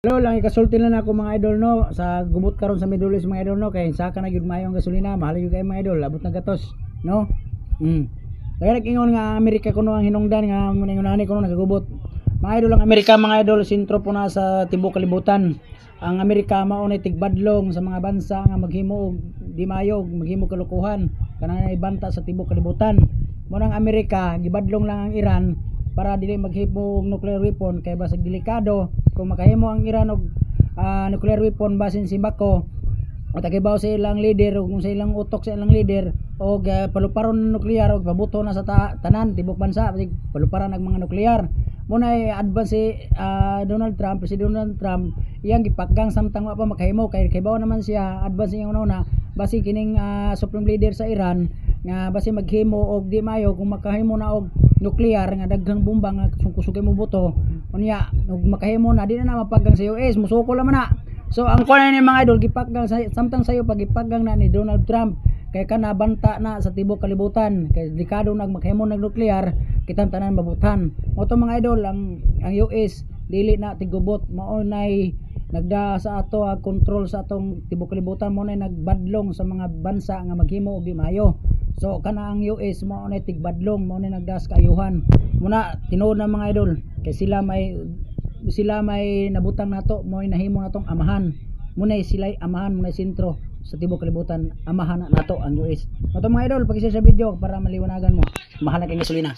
Hello lang ikasulti lang ako mga idol no sa gubot karon sa Middle East mga idol no kay saka na gyud mayo ang gasolina mahal gyud kay mga idol abot na gatos no. Kaya nag-ingon nga Amerika kuno ang hinungdan nga ngunani kuno nagagubot. Mga idol ang Amerika mga idol sentro po na sa tibuok kalibutan. Ang Amerika mao ni tigbadlong sa mga bansa nga maghimo og di mayo maghimo kalukuhan kanang ibanta sa tibuok kalibutan. Mo nang Amerika gibadlong lang ang Iran para dili maghimo og nuclear weapon kay basig delikado kung makahimo ang Iran og nuclear weapon basin si Bako o tagibaw sa ilang leader o kung sa ilang utok sa ilang leader o paluparon ng nuklear o pabuto na sa tanan tibok bansa paluparan ng mga nuklear muna advance si Donald Trump si Donald Trump iyang gipaggang samtang wa pa makahimo kay kaybaw naman siya advance niya una basi kining supreme leader sa Iran nga basi maghimo og di mayo kung makahimo na og nuklear nga daghang bomba nga sugay mo buto unya ug makahimo na di na mapaggang sa US musuko laman na. So ang kuno ni mga idol gipaggang samtang sayo pag gipaggang na ni Donald Trump kay kana banta na sa tibuok kalibutan kay delikado nag makahimo nag nuklear kitang tanan mabutan mo to mga idol ang US dili na tigubot mao nay nagda sa ato control sa atong tibuok kalibutan mo nay nagbadlong sa mga bansa nga maghimo og di mayo. So kana ang US mo na tigbadlong mo na nagdas kaayuhan muna tinuod na mga idol kay sila may nabutang nato mo nahimo natong amahan muna sila amahan muna sentro sa tibuok kalibutan amahan nato ang US. Mo to mga idol pag-share sa video para maliwanagan mo mahal na kay gasolina.